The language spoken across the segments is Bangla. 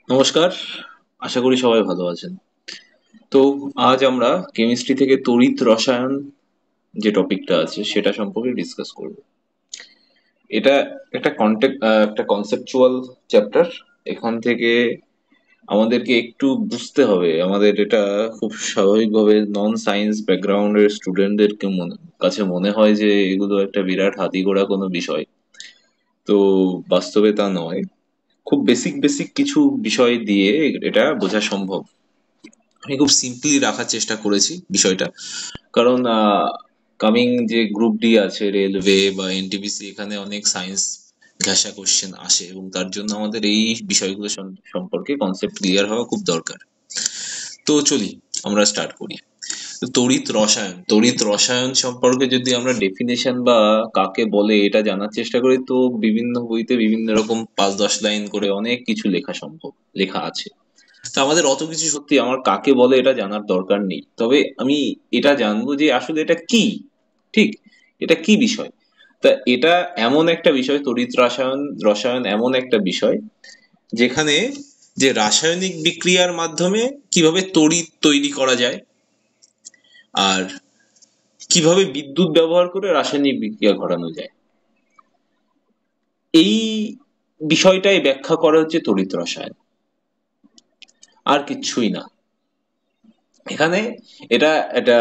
নমস্কার। আশা করি সবাই ভালো আছেন। তো আজ আমরা কেমিস্ট্রি থেকে তড়িৎ রসায়ন যে টপিকটা আছে সেটা সম্পর্কে ডিসকাস করব। এটা একটা কনসেপচুয়াল চ্যাপ্টার। এখান থেকে আমাদেরকে একটু বুঝতে হবে। আমাদের এটা খুব স্বাভাবিকভাবে নন সায়েন্স ব্যাকগ্রাউন্ডের স্টুডেন্টদেরকে কাছে মনে হয় যে এগুলো একটা বিরাট হাতিঘোড়া কোনো বিষয়। তো বাস্তবে তা নয়। খুব বেসিক বেসিক কিছু বিষয় দিয়ে এটা বোঝা সম্ভব। আমি খুব সিম্পলি রাখার চেষ্টা করেছি বিষয়টা, কারণ কামিং যে গ্রুপ ডি আছে, রেলওয়ে বা এনটিপিসি, এখানে অনেক সায়েন্স ঘেঁষা কোশ্চেন আসে এবং তার জন্য আমাদের এই বিষয়গুলো সম্পর্কে কনসেপ্ট ক্লিয়ার হওয়া খুব দরকার। তো চলি, আমরা স্টার্ট করি। তো তড়িৎ রসায়ন সম্পর্কে যদি আমরা ডেফিনেশন বা কাকে বলে এটা জানার চেষ্টা করি, তো বিভিন্ন বইতে বিভিন্ন রকম 5-10 লাইন করে অনেক কিছু লেখা আছে। তা আমাদের অত কিছু সত্যি আমার কাকে বলে এটা জানার দরকার নেই, তবে আমি এটা জানবো যে আসলে এটা কি। ঠিক, এটা কি বিষয়। তা এটা এমন একটা বিষয়, তড়িৎ রসায়ন এমন একটা বিষয় যেখানে যে রাসায়নিক বিক্রিয়ার মাধ্যমে কিভাবে তড়িৎ তৈরি করা যায়, আর কিভাবে বিদ্যুৎ ব্যবহার করে রাসায়নিক বিক্রিয়া ঘটানো যায়, এই বিষয়টাই ব্যাখ্যা করা হচ্ছে তড়িৎ রসায়ন, আর কিচ্ছুই না। এখানে এটা এটা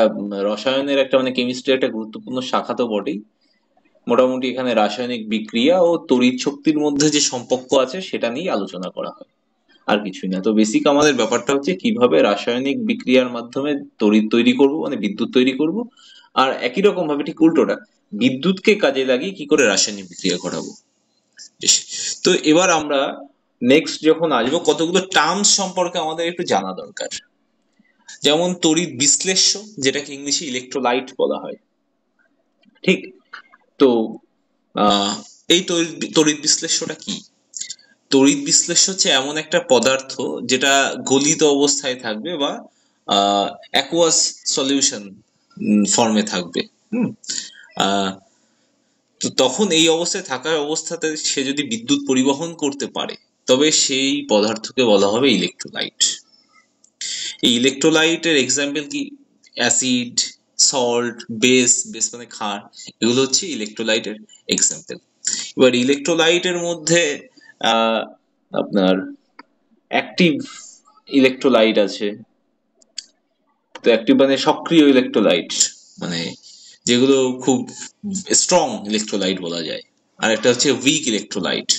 রসায়নের একটা মানে কেমিস্ট্রি একটা গুরুত্বপূর্ণ শাখা তো বটেই। মোটামুটি এখানে রাসায়নিক বিক্রিয়া ও তড়িৎ শক্তির মধ্যে যে সম্পর্ক আছে সেটা নিয়ে আলোচনা করা হয়, আর কিছুই না। তো বেসিক আমাদের ব্যাপারটা হচ্ছে কিভাবে রাসায়নিক বিক্রিয়ার মাধ্যমে তড়িৎ তৈরি করব, মানে বিদ্যুৎ তৈরি করব। আর একই রকম ভাবে ঠিক উল্টোটা, বিদ্যুৎকে কাজে লাগিয়ে কি করে রাসায়নিক বিক্রিয়া ঘটাবো। বেশ। তো এবার আমরা নেক্সট যখন আসবো, কতগুলো টার্মস সম্পর্কে আমাদের একটু জানা দরকার। যেমন তড়িৎ বিশ্লেষ্য, যেটাকে ইংলিশে ইলেকট্রোলাইট বলা হয়। ঠিক। তো আহ এই তড়িৎ বিশ্লেষ্যটা কি? তড়িৎ বিশ্লেষ্য হচ্ছে এমন একটা পদার্থ যেটা গলিত অবস্থায় থাকবে বা অ্যাকুয়াস সলিউশন ফর্মে থাকবে। হুম। আহ, তো তখন এই অবস্থায় থাকার অবস্থাতে সে যদি বিদ্যুৎ পরিবহন করতে পারে, তবে সেই পদার্থকে বলা হবে ইলেকট্রোলাইট। এই ইলেকট্রোলাইটের এক্সাম্পল কি? অ্যাসিড, সল্ট, বেস, বেস মানে ক্ষার, এগুলো হচ্ছে ইলেকট্রোলাইটের এক্সাম্পল। এবার ইলেকট্রোলাইটের মধ্যে আহ আপনার অ্যাক্টিভ ইলেকট্রোলাইট আছে। তো অ্যাক্টিভ মানে সক্রিয় ইলেকট্রোলাইট, মানে যেগুলো খুব স্ট্রং ইলেকট্রোলাইট বলা যায়। আর একটা হচ্ছে উইক ইলেকট্রোলাইট,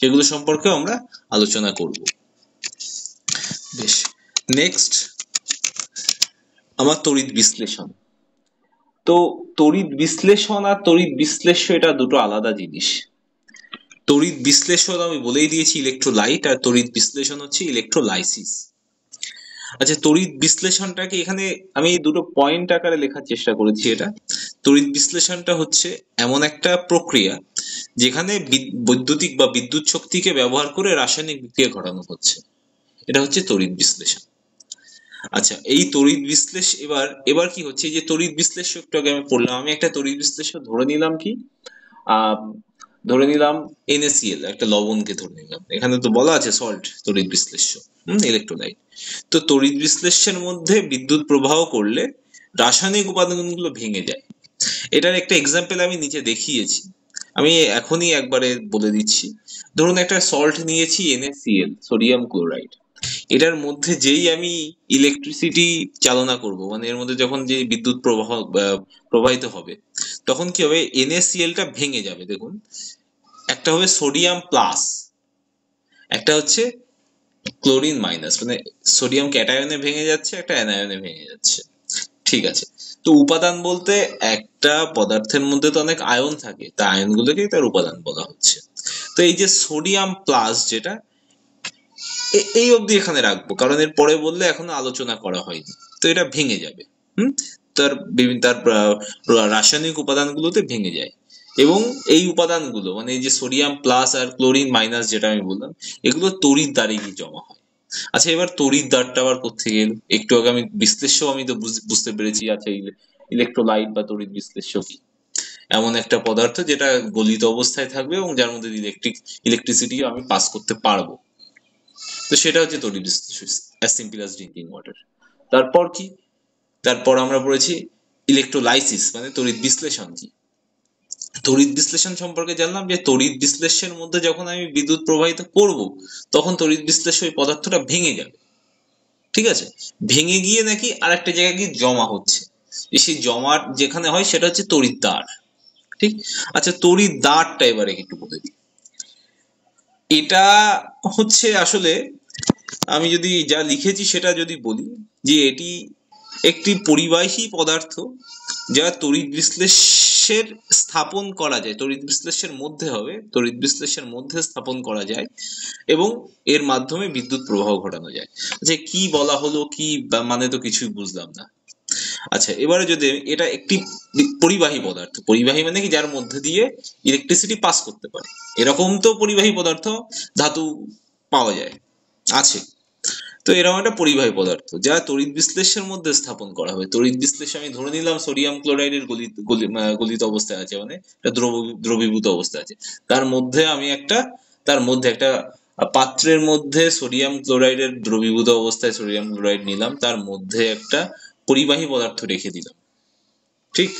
যেগুলো সম্পর্কে আমরা আলোচনা করব। বেশ। নেক্সট আমার তড়িৎ বিশ্লেষণ। তো তড়িৎ বিশ্লেষণ আর তড়িৎ বিশ্লেষ্য এটা দুটো আলাদা জিনিস। তড়িৎ বিশ্লেষণ আমি বলেই দিয়েছি ইলেকট্রোলাইট, আর তড়িৎ বিশ্লেষণ হচ্ছে ইলেকট্রোলাইসিস। আচ্ছা, তড়িৎ বিশ্লেষণটাকে এখানে আমি দুটো পয়েন্ট আকারে লেখার চেষ্টা করেছি। এটা তড়িৎ বিশ্লেষণটা হচ্ছে এমন একটা প্রক্রিয়া যেখানে বৈদ্যুতিক বা বিদ্যুৎ শক্তিকে ব্যবহার করে রাসায়নিক বিক্রিয়া ঘটানো হচ্ছে। এটা হচ্ছে তড়িৎ বিশ্লেষণ। আচ্ছা, এই তড়িৎ বিশ্লেষ এবার এবার কি হচ্ছে, এই যে তড়িৎ বিশ্লেষ্য একটু আগে আমি পড়লাম, আমি একটা তড়িৎ বিশ্লেষ্য ধরে নিলাম কি, আহ ধরে নিলাম NaCl, একটা লবণকে ধরে নিলাম। এখানে তো বলা আছে সল্ট তড়িৎ বিশ্লেষ্য, ইলেকট্রোলাইট। তো তড়িৎ বিশ্লেষ্যের মধ্যে বিদ্যুৎ প্রবাহ করলে রাসায়নিক উপাদানগুলো ভেঙে যায়। এটার একটা এক্সাম্পল আমি নিচে দেখিয়েছি, আমি এখনই একবারে বলে দিচ্ছি। ধরুন একটা সল্ট নিয়েছি NaCl, সোডিয়াম ক্লোরাইড। এটার মধ্যে যেই আমি ইলেকট্রিসিটি চালনা করব, মানে এর মধ্যে যখন যে বিদ্যুৎ প্রবাহিত হবে, তখন কি হবে, NaCl টা ভেঙে যাবে। দেখুন, একটা হবে সোডিয়াম প্লাস, একটা হচ্ছে ক্লোরিন মাইনাস, মানে সোডিয়াম ক্যাটায়নে ভেঙে যাচ্ছে, একটা অ্যানায়নে ভেঙে যাচ্ছে। ঠিক আছে। তো উপাদান বলতে একটা পদার্থের মধ্যে তো অনেক আয়ন থাকে, তা আয়নগুলোকেই তার উপাদান বলা হচ্ছে। তো এই যে সোডিয়াম প্লাস যেটা, এই অবধি এখানে রাখবো, কারণ এর পরে বললে এখনো আলোচনা করা হয়নি। তো এটা ভেঙে যাবে। হুম। তার রাসায়নিক উপাদানগুলোতে ভেঙে যায়। এবং এই উপাদানগুলো মানে এই যে সোডিয়াম প্লাস আর ক্লোরিন মাইনাস যেটা আমি বললাম, এগুলো তড়িৎ দ্বারে গিয়ে জমা হয়। আচ্ছা, এবার তড়িৎ দ্বারটা আবার কোত্থেকে এলো? একটু আগে আমি বিশ্লেষ্য আমি তো বুঝতে পেরেছি। আচ্ছা, ইলেকট্রোলাইট বা তড়িৎ বিশ্লেষ্য কি? এমন একটা পদার্থ যেটা গলিত অবস্থায় থাকবে এবং যার মধ্যে ইলেকট্রিসিটি আমি পাস করতে পারবো। তো সেটা হচ্ছে তড়িৎ বিশ্লেষণ, as simple as drinking water. তারপর কি, তারপর আমরা পড়েছি ইলেকট্রোলাইসিস মানে তড়িৎ বিশ্লেষণ কি। তড়িৎ বিশ্লেষণ সম্পর্কে জানলাম যে তড়িৎ বিশ্লেষণের মধ্যে যখন আমি বিদ্যুৎ প্রবাহিত করব তখন তড়িৎ বিশ্লেষ্য ওই পদার্থটা ভেঙে যাবে, ঠিক আছে, ভেঙে গিয়ে নাকি আরেকটা জায়গায় গিয়ে জমা হচ্ছে, সেই জমার যেখানে হয় সেটা হচ্ছে তড়িৎ দ্বার, ঠিক। আচ্ছা তড়িৎ দ্বারটা এবারে একটু বলে দিই। এটা হচ্ছে আসলে আমি যদি যা লিখেছি সেটা যদি বলি যে এটি একটি পরিবাহী পদার্থ যা তড়িৎ বিশ্লেষের স্থাপন করা যায়, তড়িৎ বিশ্লেষের মধ্যে হবে, তড়িৎ বিশ্লেষের মধ্যে স্থাপন করা যায় এবং এর মাধ্যমে বিদ্যুৎ প্রবাহ ঘটানো যায়। যে কি বলা হলো, কি মানে তো কিছুই বুঝলাম না। আচ্ছা এবারে যদি এটা একটি পরিবাহী পদার্থ, পরিবাহী মানে কি যার মধ্যে দিয়ে ইলেকট্রিসিটি পাস করতে পারে, এরকম তো পরিবাহী পদার্থ ধাতু পাওয়া যায়, আছে। তো এরকম একটা পরিবাহী পদার্থ যা তড়িৎ বিশ্লেষের মধ্যে স্থাপন করা হবে। তড়িৎ বিশ্লেষে আমি ধরে নিলাম সোডিয়াম ক্লোরাইডের গলিত অবস্থায় আছে, মানে দ্রবীভূত অবস্থায় আছে, তার মধ্যে একটা পাত্রের মধ্যে সোডিয়াম ক্লোরাইডের দ্রবীভূত অবস্থায় সোডিয়াম ক্লোরাইড নিলাম, তার মধ্যে একটা পরিবাহী পদার্থ রেখে দিলাম, ঠিক।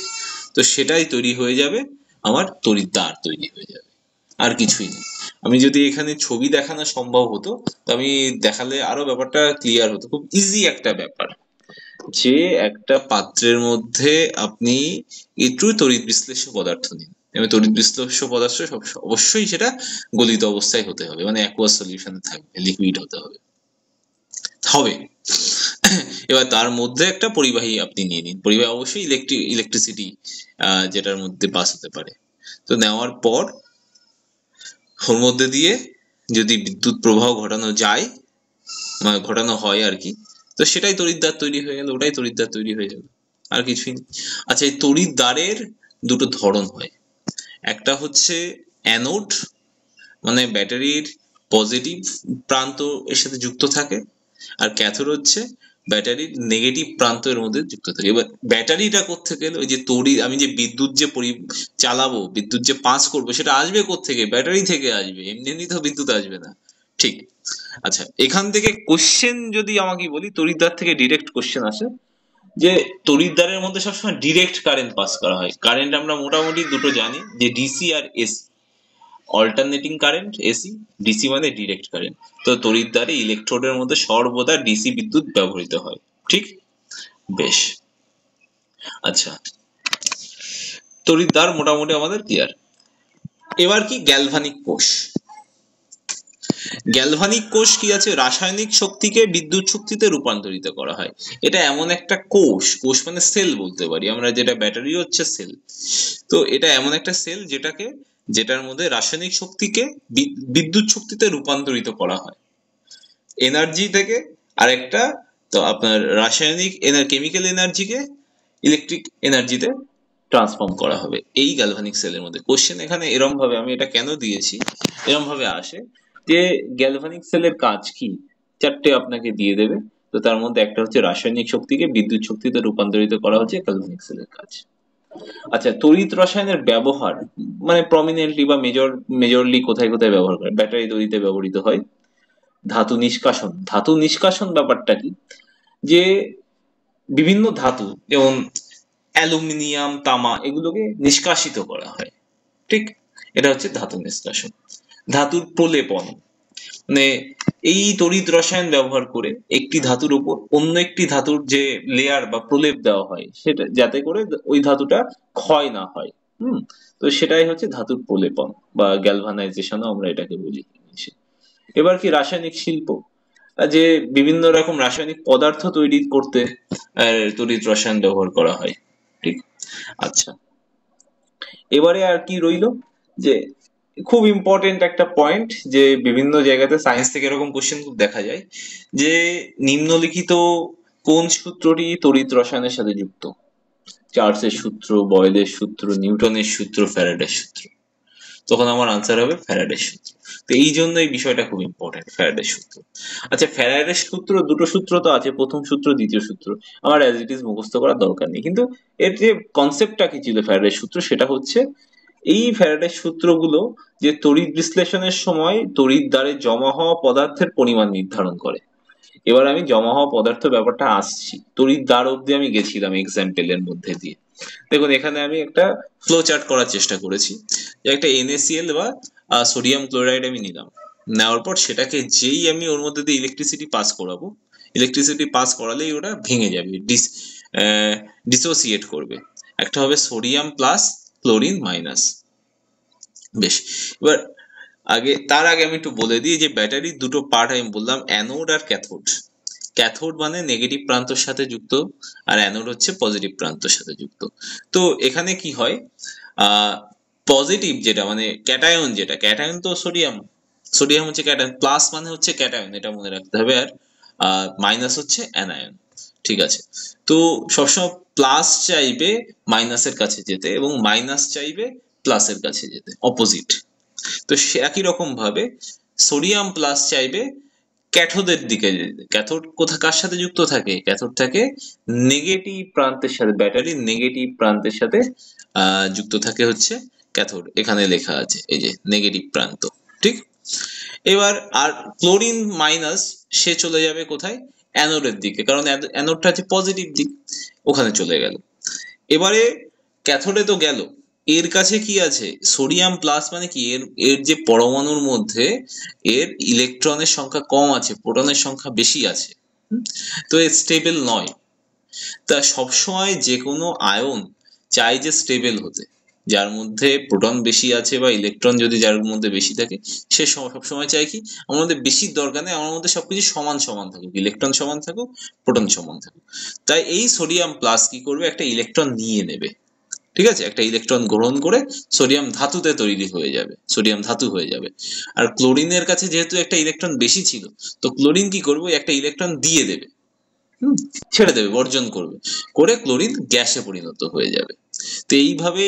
তো সেটাই তৈরি হয়ে যাবে, আমার তড়িৎ দ্বার তৈরি হয়ে যাবে, আর কিছুই না। আমি যদি এখানে ছবি দেখানো সম্ভব হতো তো আমি দেখালে আরো ব্যাপারটা ক্লিয়ার হতো। খুব ইজি একটা ব্যাপার যে একটা পাত্রের মধ্যে আপনি একটু তড়িৎ বিশ্লেষ্য পদার্থ নিন এবং তড়িৎ বিশ্লেষ্য পদার্থ অবশ্যই সেটা গলিত অবস্থায় হতে হবে, মানে অ্যাকুয়াস সলিউশনে থাকবে, লিকুইড হতে হবে হবে। এবার তার মধ্যে একটা পরিবাহী আপনি নিয়ে নিন, পরিবাহী অবশ্যই ইলেকট্রিসিটি যেটার মধ্যে পাস হতে পারে। তো নেওয়ার পর ওর মধ্যে দিয়ে যদি বিদ্যুৎ প্রবাহ ঘটানো যায়, মানে ঘটানো হয় আর কি, তো সেটাই তড়িৎদ্বার তৈরি হয়ে গেল, ওটাই তড়িৎদ্বার তৈরি হয়ে যাবে, আর কিছুই নেই। আচ্ছা এই তড়িৎদ্বারের দুটো ধরন হয়, একটা হচ্ছে অ্যানোড মানে ব্যাটারির পজিটিভ প্রান্ত এর সাথে যুক্ত থাকে, আর ক্যাথোড হচ্ছে ব্যাটারির নেগেটিভ প্রান্ত এর মধ্যে যুক্ত থাকে। এবার ব্যাটারিটা কোত্থেকে এলো, ওই যে তড়িৎ আমি যে বিদ্যুৎ যে চালাবো, বিদ্যুৎ যে পাস করবো, সেটা আসবে কোত্থেকে, ব্যাটারি থেকে আসবে, এমনি এমনি তো বিদ্যুৎ আসবে না, ঠিক। আচ্ছা এখান থেকে কোশ্চেন যদি আমাকে বলি, তড়িৎদ্বার থেকে ডিরেক্ট কোশ্চেন আসে যে তড়িৎদ্বারের মধ্যে সবসময় ডিরেক্ট কারেন্ট পাস করা হয়। কারেন্ট আমরা মোটামুটি দুটো জানি, যে ডিসি আর AC, alternating current AC, DC মানে ডিরেক্ট কারেন্ট। তো তড়িৎদ্বারে ইলেকট্রোডের মধ্যে সর্বদা ডিসি বিদ্যুৎ ব্যবহৃত হয়, ঠিক। বেশ, আচ্ছা তড়িৎদ্বার মোটামুটি আমাদের ক্লিয়ার। এবার কি গ্যালভানিক কোষ। গ্যালভানিক কোষ কি আছে, রাসায়নিক শক্তিকে বিদ্যুৎ শক্তিতে রূপান্তরিত করা হয়। এটা এমন একটা কোষ, কোষ মানে সেল বলতে পারি আমরা, যেটা ব্যাটারি হচ্ছে সেল। তো এটা এমন একটা সেল যেটার মধ্যে রাসায়নিক শক্তিকে বিদ্যুৎ শক্তিতে রূপান্তরিত করা হয়, এনার্জি থেকে আরেকটা, তো আপনার রাসায়নিক কেমিক্যাল এনার্জিকে ইলেকট্রিক এনার্জিতে ট্রান্সফর্ম করা হবে এই গ্যালভানিক সেলের মধ্যে। কোশ্চেন এখানে এরম ভাবে, আমি এটা কেন দিয়েছি এরম ভাবে আসে যে গ্যালভানিক সেলের কাজ কি, চারটে আপনাকে দিয়ে দেবে। তো তার মধ্যে একটা হচ্ছে রাসায়নিক শক্তিকে বিদ্যুৎ শক্তিতে রূপান্তরিত করা হচ্ছে গ্যালভানিক সেলের কাজ। আচ্ছা তড়িৎ রসায়নের ব্যবহার মানে প্রমিনেন্টলি বা মেজরলি কোথায় কোথায় ব্যবহার করে, ব্যাটারি তৈরিতে ব্যবহৃত হয়। ধাতু নিষ্কাশন, ধাতু নিষ্কাশন ব্যাপারটা কি, যে বিভিন্ন ধাতু যেমন অ্যালুমিনিয়াম তামা এগুলোকে নিষ্কাশিত করা হয়, ঠিক। এটা হচ্ছে ধাতু নিষ্কাশন। ধাতুর প্রলেপন মানে এই তড়িৎ রসায়ন ব্যবহার করে একটি ধাতুর উপর অন্য একটি ধাতুর যে লেয়ার বা প্রলেপ দেওয়া হয়, সেটা যাতে করে ওই ধাতুটা ক্ষয় না হয়। তো সেটাই হচ্ছে ধাতুর প্রলেপন বা গ্যালভানাইজেশনও আমরা এটাকে বলি। এবার কি রাসায়নিক শিল্প, যে বিভিন্ন রকম রাসায়নিক পদার্থ তৈরি করতে তড়িৎ রসায়ন ব্যবহার করা হয়, ঠিক। আচ্ছা এবারে আর কি রইলো, যে খুব ইম্পর্টেন্ট একটা পয়েন্ট, যে বিভিন্ন জায়গাতে সায়েন্স থেকে এরকম কোশ্চেন খুব দেখা যায় যে নিম্নলিখিত কোন সূত্রটি তড়িৎ রসায়নের সাথে যুক্ত, চার্লসের সূত্র, বয়েলের সূত্র, নিউটনের সূত্র, ফ্যারাডের সূত্র। তখন আমার আনসার হবে ফ্যারাডের সূত্র। তো এই জন্য এই বিষয়টা খুব ইম্পর্টেন্ট, ফ্যারাডের সূত্র। আচ্ছা ফ্যারাডের সূত্র, দুটো সূত্র তো আছে, প্রথম সূত্র দ্বিতীয় সূত্র, আমার অ্যাজ ইট ইজ মুখস্থ করার দরকার নেই, কিন্তু এর যে কনসেপ্টটা কি ছিল ফ্যারাডের সূত্র, সেটা হচ্ছে এই ফ্যারাডের সূত্রগুলো যে তড়িৎ বিশ্লেষণের সময় তড়িৎ দ্বারে জমা হওয়া পদার্থের পরিমাণ নির্ধারণ করে। এবার আমি জমা হওয়া পদার্থ ব্যাপারটা আসছি, তড়িৎ দ্বার অব্দি আমি গেছিলাম এক্সাম্পলের মধ্যে দিয়ে। দেখুন এখানে আমি একটা ফ্লো চার্ট করার চেষ্টা করেছি, যে একটা NaCl বা সোডিয়াম ক্লোরাইড আমি নিলাম, নেওয়ার পর সেটাকে যেই আমি ওর মধ্যে দিয়ে ইলেকট্রিসিটি পাস করাবো, ইলেকট্রিসিটি পাস করালেই ওটা ভেঙে যাবে, ডিসোসিয়েট করবে। একটা হবে সোডিয়াম প্লাস ক্লোরিন মাইনাস। বেশ, এবার তার আগে আমি একটু বলে দিই যে ব্যাটারির দুটো পার্ট আমি বললাম, অ্যানোড আর ক্যাথোড। ক্যাথোড মানে নেগেটিভ প্রান্তর সাথে যুক্ত, আর অ্যানোড হচ্ছে পজিটিভ প্রান্তর সাথে যুক্ত। তো এখানে কি হয়, পজিটিভ যেটা মানে ক্যাটায়ন, যেটা ক্যাটায়ন তো সোডিয়াম, সোডিয়াম হচ্ছে ক্যাটায়ন, প্লাস মানে হচ্ছে ক্যাটায়ন, এটা মনে রাখতে হবে, আর মাইনাস হচ্ছে অ্যানায়ন। ঠিক আছে, তো সবসময় প্লাস চাইবে মাইনাসের কাছে যেতে এবং মাইনাস চাইবে প্লাসের কাছে যেতে, অপোজিট। তো সে একই রকম ভাবে সোডিয়াম প্লাস চাইবে ক্যাথোডের দিকে যেতে। ক্যাথোড কার সাথে যুক্ত থাকে? ক্যাথোড থাকে নেগেটিভ প্রান্তের সাথে, ব্যাটারির নেগেটিভ প্রান্তের সাথে যুক্ত থাকে হচ্ছে ক্যাথোড, এখানে লেখা আছে এই যে নেগেটিভ প্রান্ত। ঠিক, এবার আর ক্লোরিন মাইনাস সে চলে যাবে কোথায়? অ্যানোডের দিকে, কারণ অ্যানোডটা হচ্ছে পজিটিভ দিক, ওখানে চলে গেল। এবারে ক্যাথোডে তো গেল, এর কাছে কি আছে? সোডিয়াম প্লাস মানে কি, এর এর যে পরমাণুর মধ্যে এর ইলেকট্রনের সংখ্যা কম আছে, প্রোটনের সংখ্যা বেশি আছে, তো এর স্টেবল নয়। তা সবসময় যে কোনো আয়ন চাই যে স্টেবল হতে, যার মধ্যে প্রোটন বেশি আছে বা ইলেকট্রন যদি যার মধ্যে বেশি থাকে, সে সবসময় চাই কি আমার মধ্যে বেশি দরকার নেই, আমার মধ্যে সবকিছু সমান সমান থাকুক, ইলেকট্রন সমান থাকুক, প্রোটন সমান থাকুক। তাই এই সোডিয়াম প্লাস কি করবে, একটা ইলেকট্রন নিয়ে নেবে। ঠিক আছে, একটা ইলেকট্রন গ্রহণ করে সোডিয়াম ধাতুতে তৈরি হয়ে যাবে, সোডিয়াম ধাতু হয়ে যাবে। আর ক্লোরিনের কাছে যেহেতু একটা ইলেকট্রন বেশি ছিল, তো ক্লোরিন কি করবে, একটা ইলেকট্রন দিয়ে দেবে, ছেড়ে দেবে, বর্জন করবে, করে ক্লোরিন গ্যাসে পরিণত হয়ে যাবে। তো এইভাবে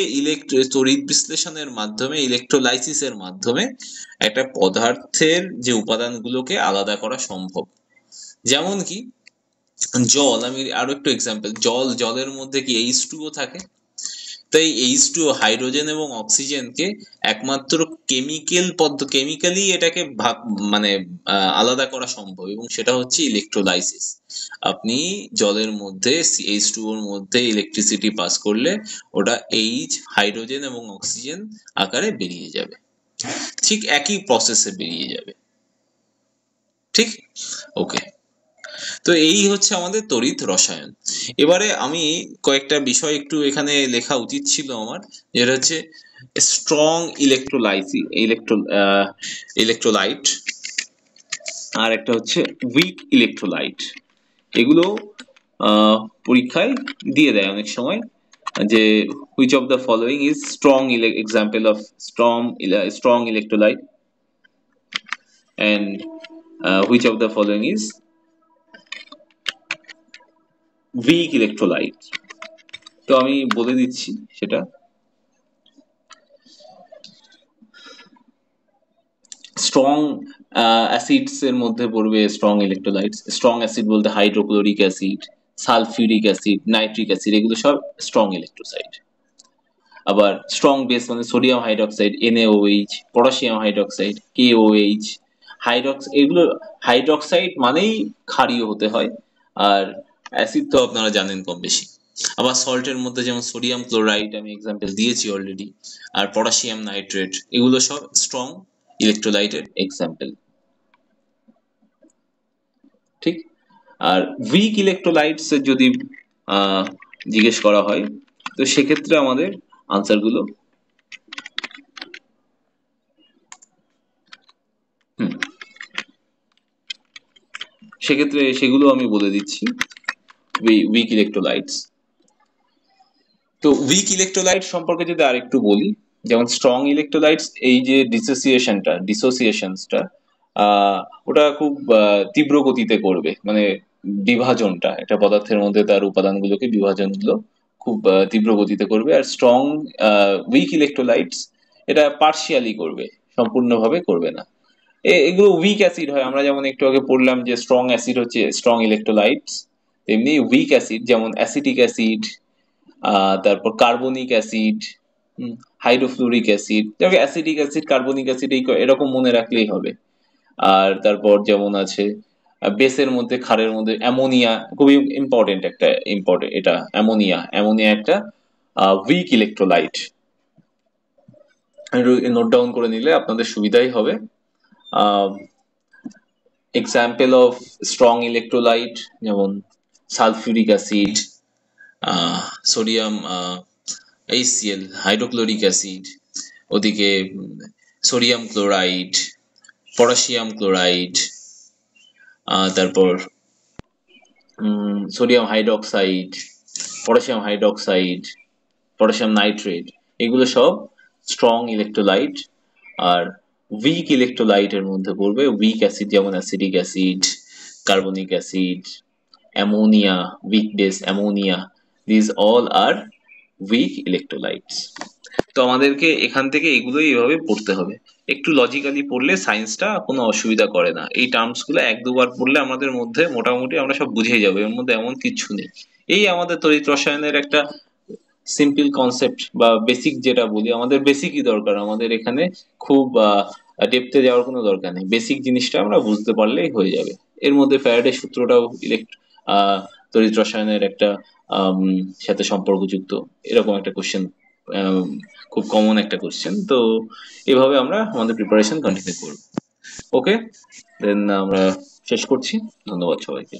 তড়িৎ বিশ্লেষণের মাধ্যমে, ইলেকট্রোলাইসিসের মাধ্যমে একটা পদার্থের যে উপাদানগুলোকে আলাদা করা সম্ভব। যেমন কি জল, আমি আরো একটু এক্সাম্পল, জলের মধ্যে কি H2O থাকে, তাই H2O হাইড্রোজেন এবং অক্সিজেনকে একমাত্র কেমিক্যালি এটাকে মানে আলাদা করা সম্ভব, এবং সেটা হচ্ছে ইলেকট্রোলাইসিস। আপনি জলের মধ্যে H2O এর মধ্যে ইলেকট্রিসিটি পাস করলে ওটা হাইড্রোজেন এবং অক্সিজেন আকারে বেরিয়ে যাবে, ঠিক একই প্রসেসে বেরিয়ে যাবে। ঠিক, ওকে। তো এই হচ্ছে আমাদের তড়িৎ রসায়ন। এবারে আমি কয়েকটা বিষয় একটু এখানে লেখা উচিত ছিল আমার, যেটা হচ্ছে স্ট্রং ইলেকট্রোলাইট, আর একটা হচ্ছে উইক ইলেকট্রোলাইট। এগুলো পরীক্ষায় দিয়ে দেয় অনেক সময়, যে which of the following is example of strong electrolyte, and which of the following is weak electrolyte। তো আমি বলে দিচ্ছি সেটা। স্ট্রং অ্যাসিডস এর মধ্যে পড়বে স্ট্রং ইলেকট্রোলাইটস। স্ট্রং অ্যাসিড বলতে hydrochloric acid, sulphuric acid, nitric acid, এগুলো সব স্ট্রং ইলেকট্রোসাইড। আবার স্ট্রং বেস মানে sodium hydroxide NaOH, potassium hydroxide KOH, এগুলো হাইড্রোক্সাইড মানেই ক্ষারীয় হতে হয়, আর অ্যাসিড তো আপনারা জানেন কম বেশি। আবার সল্টের মধ্যে যেমন সোডিয়াম ক্লোরাইড আমি এক্সাম্পল দিয়েছি অলরেডি, আর পটাশিয়াম নাইট্রেট, এগুলো সব স্ট্রং ইলেকট্রোলাইটের এক্সাম্পল। ঠিক, আর উইক ইলেকট্রোলাইটস যদি জিজ্ঞেস করা হয়, তো সেক্ষেত্রে আমাদের আনসার গুলো সেক্ষেত্রে সেগুলো আমি বলে দিচ্ছি। উইক ইলেকট্রোলাইটস, তো উইক ইলেকট্রোলাইট সম্পর্কে যদি আরেকটু বলি, যেমন স্ট্রং ইলেকট্রোলাইটস, এই যে ডিসোসিয়েশনটা ওটা খুব তীব্র গতিতে করবে, মানে বিভাজনটা একটা পদার্থের মধ্যে তার উপাদানগুলোকে বিভাজনগুলো খুব তীব্র গতিতে করবে। আর উইক ইলেকট্রোলাইটস এটা পার্শিয়ালি করবে, সম্পূর্ণভাবে করবে না। এগুলো উইক অ্যাসিড হয়, আমরা যেমন একটু আগে পড়লাম যে স্ট্রং অ্যাসিড হচ্ছে স্ট্রং ইলেকট্রোলাইটস, তেমনি উইক অ্যাসিড যেমন অ্যাসিটিক অ্যাসিড, তারপর carbonic acid, hydrofluoric acid, acidic acid, carbonic acid, এরকম মনে রাখলেই হবে। আর তারপর যেমন আছে বেসের মধ্যে, ক্ষারের মধ্যে অ্যামোনিয়া, খুবই ইম্পর্টেন্ট একটা, ইম্পর্টেন্ট এটা অ্যামোনিয়া। অ্যামোনিয়া একটা উইক ইলেকট্রোলাইট, নোট ডাউন করে নিলে আপনাদের সুবিধাই হবে। এক্সাম্পল অফ স্ট্রং ইলেকট্রোলাইট যেমন sulphuric acid, sodium HCl, hydrochloric acid, ওদিকে সোডিয়াম ক্লোরাইড, পটাশিয়াম ক্লোরাইড, তারপর sodium hydroxide, potassium hydroxide, potassium nitrate, এগুলো সব স্ট্রং ইলেকট্রোলাইট। আর উইক ইলেকট্রোলাইটের মধ্যে পড়বে উইক অ্যাসিড, যেমন acidic acid, carbonic acid, ammonia, weak base ammonia, this all are weak electrolytes. তো আমাদেরকে এখান থেকে এগুলোই এভাবে পড়তে হবে। একটু লজিক্যালি পড়লে সায়েন্সটা কোনো অসুবিধা করে না। এই টার্মস গুলো এক দুবার পড়লে আমাদের মধ্যে মোটামুটি আমরা সব বুঝে যাবো, এর মধ্যে এমন কিছু নেই। এই আমাদের তড়িৎ রসায়নের একটা সিম্পল কনসেপ্ট বা বেসিক, যেটা বলি আমাদের বেসিকই দরকার, আমাদের এখানে খুব ডেপথে যাওয়ার কোনো দরকার নেই, বেসিক জিনিসটা আমরা বুঝতে পারলেই হয়ে যাবে। এর মধ্যে ফ্যারাডে সূত্রটাও তড়িৎ রসায়নের একটা সাথে সম্পর্কযুক্ত, এরকম একটা কোশ্চেন, খুব কমন একটা কোশ্চেন। তো এভাবে আমরা আমাদের প্রিপারেশন কন্টিনিউ করব। ওকে, দেন আমরা শেষ করছি। ধন্যবাদ সবাইকে।